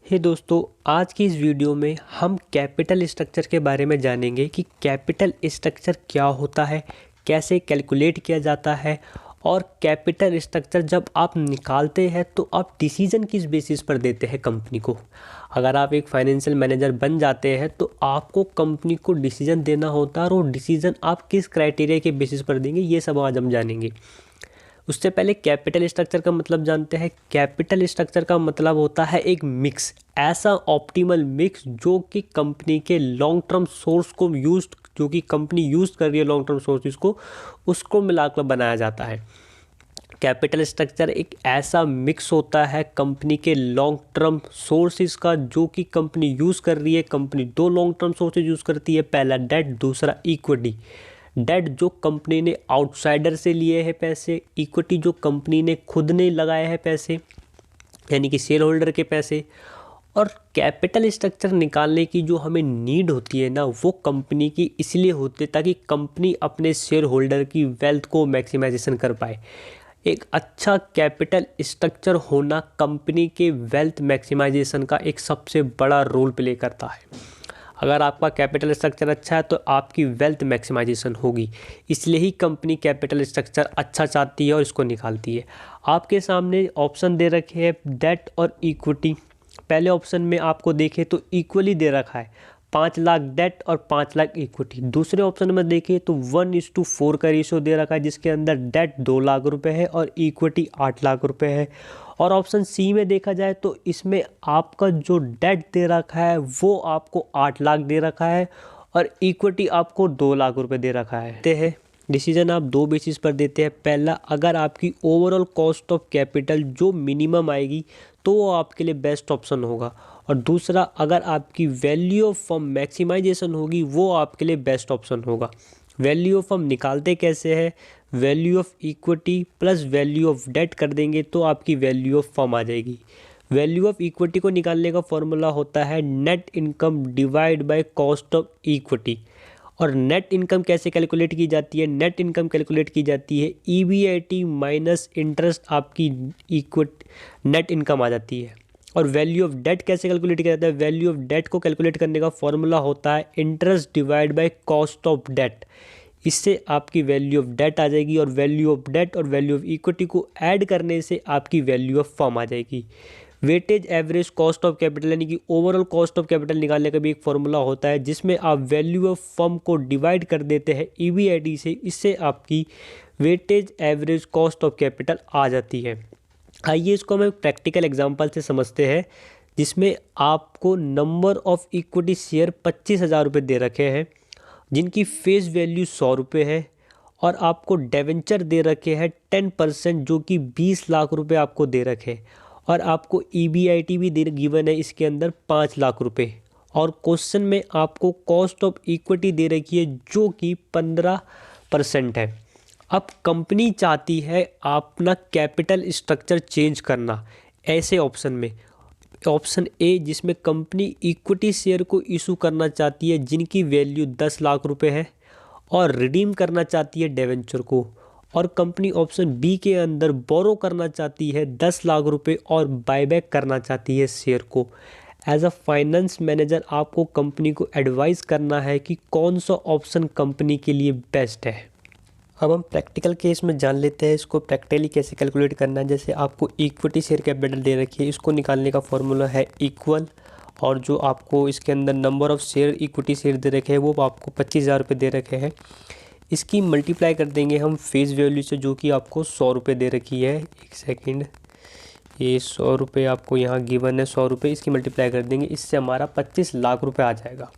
हे दोस्तों, आज की इस वीडियो में हम कैपिटल स्ट्रक्चर के बारे में जानेंगे कि कैपिटल स्ट्रक्चर क्या होता है, कैसे कैलकुलेट किया जाता है और कैपिटल स्ट्रक्चर जब आप निकालते हैं तो आप डिसीजन किस बेसिस पर देते हैं कंपनी को। अगर आप एक फाइनेंशियल मैनेजर बन जाते हैं तो आपको कंपनी को डिसीजन देना होता है और वो डिसीजन आप किस क्राइटेरिया के बेसिस पर देंगे, ये सब आज हम जानेंगे। उससे पहले कैपिटल स्ट्रक्चर का मतलब जानते हैं। कैपिटल स्ट्रक्चर का मतलब होता है एक मिक्स, ऐसा ऑप्टिमल मिक्स जो कि कंपनी के लॉन्ग टर्म सोर्स को जो कि कंपनी यूज़ कर रही है लॉन्ग टर्म सोर्सेज को, उसको मिलाकर बनाया जाता है। कैपिटल स्ट्रक्चर एक ऐसा मिक्स होता है कंपनी के लॉन्ग टर्म सोर्सेज का जो कि कंपनी यूज़ कर रही है। कंपनी दो लॉन्ग टर्म सोर्सेज यूज़ करती है, पहला डेट, दूसरा इक्विटी। डेट जो कंपनी ने आउटसाइडर से लिए हैं पैसे, इक्विटी जो कंपनी ने खुद ने लगाए हैं पैसे, यानी कि शेयर होल्डर के पैसे। और कैपिटल स्ट्रक्चर निकालने की जो हमें नीड होती है ना, वो कंपनी की इसलिए होती है ताकि कंपनी अपने शेयर होल्डर की वेल्थ को मैक्सिमाइजेशन कर पाए। एक अच्छा कैपिटल स्ट्रक्चर होना कंपनी के वेल्थ मैक्सिमाइजेशन का एक सबसे बड़ा रोल प्ले करता है। अगर आपका कैपिटल स्ट्रक्चर अच्छा है तो आपकी वेल्थ मैक्सिमाइजेशन होगी, इसलिए ही कंपनी कैपिटल स्ट्रक्चर अच्छा चाहती है और इसको निकालती है। आपके सामने ऑप्शन दे रखे हैं डेट और इक्विटी। पहले ऑप्शन में आपको देखें तो इक्वली दे रखा है, 5 लाख डेट और 5 लाख इक्विटी। दूसरे ऑप्शन में देखें तो 1:4 का रेशो दे रखा है, जिसके अंदर डेट 2 लाख रुपए है और इक्विटी 8 लाख रुपए है। और ऑप्शन सी में देखा जाए तो इसमें आपका जो डेट दे रखा है वो आपको 8 लाख दे रखा है और इक्विटी आपको 2 लाख रुपए दे रखा है। डिसीजन आप दो बेसिस पर देते हैं। पहला, अगर आपकी ओवरऑल कॉस्ट ऑफ कैपिटल जो मिनिमम आएगी तो वो आपके लिए बेस्ट ऑप्शन होगा, और दूसरा, अगर आपकी वैल्यू ऑफ फर्म मैक्सिमाइजेशन होगी वो आपके लिए बेस्ट ऑप्शन होगा। वैल्यू ऑफ फर्म निकालते कैसे है, value of equity plus value of debt कर देंगे तो आपकी वैल्यू ऑफ फर्म आ जाएगी। वैल्यू ऑफ इक्विटी को निकालने का फॉर्मूला होता है net income divide by cost of equity. और नेट इनकम कैसे कैलकुलेट की जाती है, नेट इनकम कैलकुलेट की जाती है EBIT माइनस इंटरेस्ट, आपकी इक्विटी नेट इनकम आ जाती है। और वैल्यू ऑफ डेट कैसे कैलकुलेट किया जाता है, वैल्यू ऑफ डेट को कैलकुलेट करने का फॉर्मूला होता है interest divide by cost of debt. इससे आपकी वैल्यू ऑफ डेट आ जाएगी और वैल्यू ऑफ डेट और वैल्यू ऑफ इक्विटी को ऐड करने से आपकी वैल्यू ऑफ फर्म आ जाएगी। Weightage average cost of capital, यानी कि ओवरऑल कॉस्ट ऑफ कैपिटल निकालने का भी एक फॉर्मूला होता है जिसमें आप वैल्यू ऑफ फर्म को डिवाइड कर देते हैं EBIT से। इससे आपकी weightage average cost of capital आ जाती है। आइए इसको हम एक प्रैक्टिकल एग्जांपल से समझते हैं, जिसमें आपको नंबर ऑफ इक्विटी शेयर 25,000 रुपये दे रखे हैं, जिनकी फेस वैल्यू 100 रुपये है, और आपको डिवेंचर दे रखे हैं 10% जो कि 20 लाख रुपये आपको दे रखे हैं, और आपको EBIT भी गिवन है इसके अंदर 5 लाख रुपये। और क्वेश्चन में आपको कॉस्ट ऑफ इक्विटी दे रखी है जो कि 15% है। अब कंपनी चाहती है अपना कैपिटल स्ट्रक्चर चेंज करना ऐसे ऑप्शन में। ऑप्शन ए, जिसमें कंपनी इक्विटी शेयर को इशू करना चाहती है जिनकी वैल्यू 10 लाख रुपए है और रिडीम करना चाहती है डिवेंचर को। और कंपनी ऑप्शन बी के अंदर बोरो करना चाहती है 10 लाख रुपए और बायबैक करना चाहती है शेयर को। एज अ फाइनेंस मैनेजर आपको कंपनी को एडवाइस करना है कि कौन सा ऑप्शन कंपनी के लिए बेस्ट है। अब हम प्रैक्टिकल केस में जान लेते हैं इसको प्रैक्टिकली कैसे कैलकुलेट करना है। जैसे आपको इक्विटी शेयर कैपिटल दे रखी है, इसको निकालने का फॉर्मूला है इक्वल, और जो आपको इसके अंदर number of share equity share दे रखे हैं वो आपको 25,000 रुपये दे रखे हैं। इसकी मल्टीप्लाई कर देंगे हम फेस वैल्यू से जो कि आपको 100 रुपये दे रखी है। एक सेकेंड, ये 100 रुपये आपको यहाँ गिवन है, 100 रुपये इसकी मल्टीप्लाई कर देंगे, इससे हमारा 25 लाख रुपये आ जाएगा।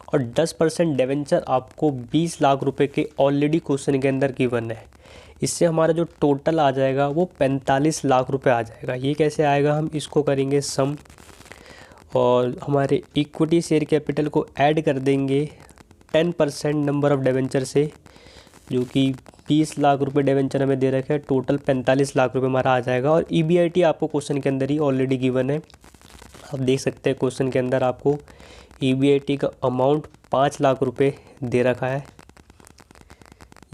और 10% डिवेंचर आपको 20 लाख रुपए के ऑलरेडी क्वेश्चन के अंदर गिवन है। इससे हमारा जो टोटल आ जाएगा वो 45 लाख रुपए आ जाएगा। ये कैसे आएगा, हम इसको करेंगे सम और हमारे इक्विटी शेयर कैपिटल को ऐड कर देंगे 10% नंबर ऑफ डिवेंचर से, जो कि 20 लाख रुपए डिवेंचर हमें दे रखे हैं, टोटल 45 लाख रुपए हमारा आ जाएगा। और EBIT आपको क्वेश्चन के अंदर ही ऑलरेडी गिवन है, आप देख सकते हैं क्वेश्चन के अंदर आपको EBIT का अमाउंट 5 लाख रुपए दे रखा है।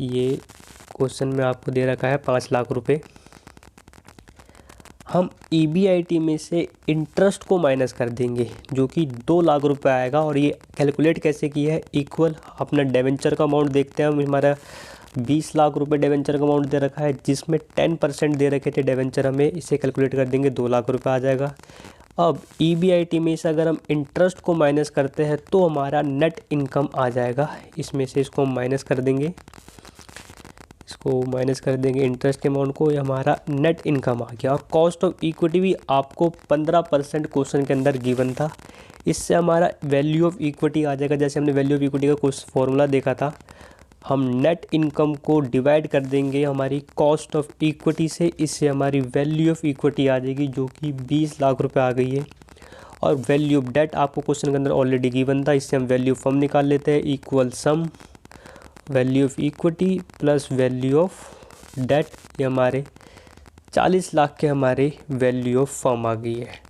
ये क्वेश्चन में आपको दे रखा है 5 लाख रुपए। हम EBIT में से इंटरेस्ट को माइनस कर देंगे जो कि 2 लाख रुपए आएगा। और ये कैलकुलेट कैसे किया है, इक्वल अपना डिवेंचर का अमाउंट देखते हैं हम। हमारा 20 लाख रुपए डिवेंचर का अमाउंट दे रखा है, जिसमें 10% दे रखे थे डिवेंचर हमें। इसे कैलकुलेट कर देंगे, 2 लाख रुपए आ जाएगा। अब EBIT में से अगर हम इंटरेस्ट को माइनस करते हैं तो हमारा नेट इनकम आ जाएगा। इसमें से इसको हम माइनस कर देंगे, इंटरेस्ट के अमाउंट को, ये हमारा नेट इनकम आ गया। और कॉस्ट ऑफ इक्विटी भी आपको 15% क्वेश्चन के अंदर गिवन था। इससे हमारा वैल्यू ऑफ इक्विटी आ जाएगा। जैसे हमने वैल्यू ऑफ इक्विटी का कुछ फॉर्मूला देखा था, हम नेट इनकम को डिवाइड कर देंगे हमारी कॉस्ट ऑफ इक्विटी से। इससे हमारी वैल्यू ऑफ इक्विटी आ जाएगी जो कि 20 लाख रुपए आ गई है। और वैल्यू ऑफ डेट आपको क्वेश्चन के अंदर ऑलरेडी गिवन था। इससे हम वैल्यू ऑफ फर्म निकाल लेते हैं, equal sum value of equity plus value of debt. ये हमारे 40 लाख के हमारे वैल्यू ऑफ फर्म आ गई है।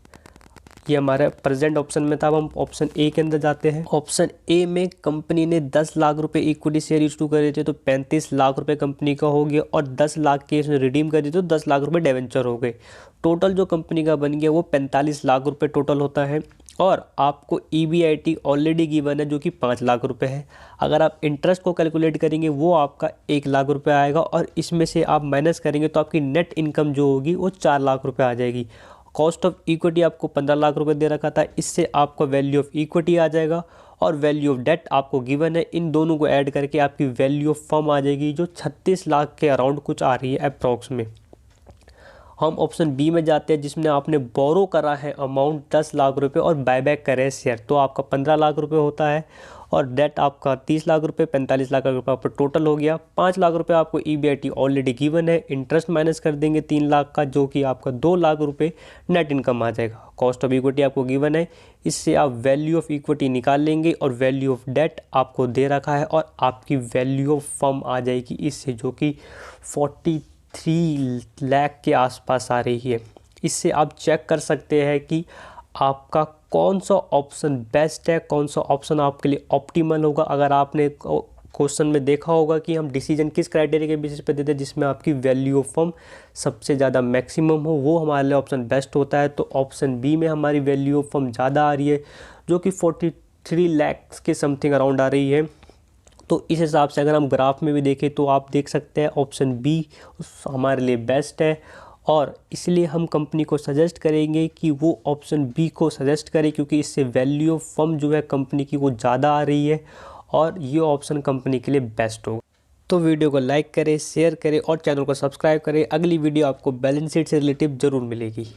ये हमारा प्रेजेंट ऑप्शन में था। अब हम ऑप्शन ए के अंदर जाते हैं। ऑप्शन ए में कंपनी ने 10 लाख रुपए इक्विटी शेयर इशू करे थे तो 35 लाख रुपए कंपनी का हो गया, और 10 लाख के इसने रिडीम कर दिए तो 10 लाख रुपए डिवेंचर हो गए। टोटल जो कंपनी का बन गया वो 45 लाख रुपए टोटल होता है। और आपको EBIT ऑलरेडी गिवन है जो कि 5 लाख रुपए है। अगर आप इंटरेस्ट को कैलकुलेट करेंगे वो आपका 1 लाख रुपए आएगा, और इसमें से आप माइनस करेंगे तो आपकी नेट इनकम जो होगी वो 4 लाख रुपए आ जाएगी। कॉस्ट ऑफ इक्विटी आपको 15 लाख रुपए दे रखा था, इससे आपका वैल्यू ऑफ इक्विटी आ जाएगा। और वैल्यू ऑफ डेट आपको गिवन है, इन दोनों को ऐड करके आपकी वैल्यू ऑफ फर्म आ जाएगी जो 36 लाख के अराउंड कुछ आ रही है अप्रॉक्स में। हम ऑप्शन बी में जाते हैं, जिसमें आपने बोरो करा है अमाउंट 10 लाख रुपए और बायबैक करे शेयर, तो आपका 15 लाख रुपए होता है। और डेट आपका 30 लाख रुपए, 45 लाख रुपए आपका टोटल हो गया। 5 लाख रुपए आपको EBIT ऑलरेडी गिवन है। इंटरेस्ट माइनस कर देंगे 3 लाख का, जो कि आपका 2 लाख रुपए नेट इनकम आ जाएगा। कॉस्ट ऑफ इक्विटी आपको गिवन है, इससे आप वैल्यू ऑफ इक्विटी निकाल लेंगे। और वैल्यू ऑफ डेट आपको दे रखा है, और आपकी वैल्यू ऑफ फर्म आ जाएगी इससे, जो कि 43 लाख के आसपास आ रही है। इससे आप चेक कर सकते हैं कि आपका कौन सा ऑप्शन बेस्ट है, कौन सा ऑप्शन आपके लिए ऑप्टिमल होगा। अगर आपने क्वेश्चन में देखा होगा कि हम डिसीजन किस क्राइटेरिया के बेसिस पे देते हैं, जिसमें आपकी वैल्यू ऑफ फर्म सबसे ज़्यादा मैक्सिमम हो, वो हमारे लिए ऑप्शन बेस्ट होता है। तो ऑप्शन बी में हमारी वैल्यू ऑफ फर्म ज़्यादा आ रही है, जो कि 43 लाख के समथिंग अराउंड आ रही है। तो इस हिसाब से अगर हम ग्राफ में भी देखें तो आप देख सकते हैं ऑप्शन बी हमारे लिए बेस्ट है। और इसलिए हम कंपनी को सजेस्ट करेंगे कि वो ऑप्शन बी को सजेस्ट करें, क्योंकि इससे वैल्यू ऑफ फर्म जो है कंपनी की वो ज़्यादा आ रही है, और ये ऑप्शन कंपनी के लिए बेस्ट होगा। तो वीडियो को लाइक करें, शेयर करें और चैनल को सब्सक्राइब करें। अगली वीडियो आपको बैलेंस शीट से रिलेटिव ज़रूर मिलेगी।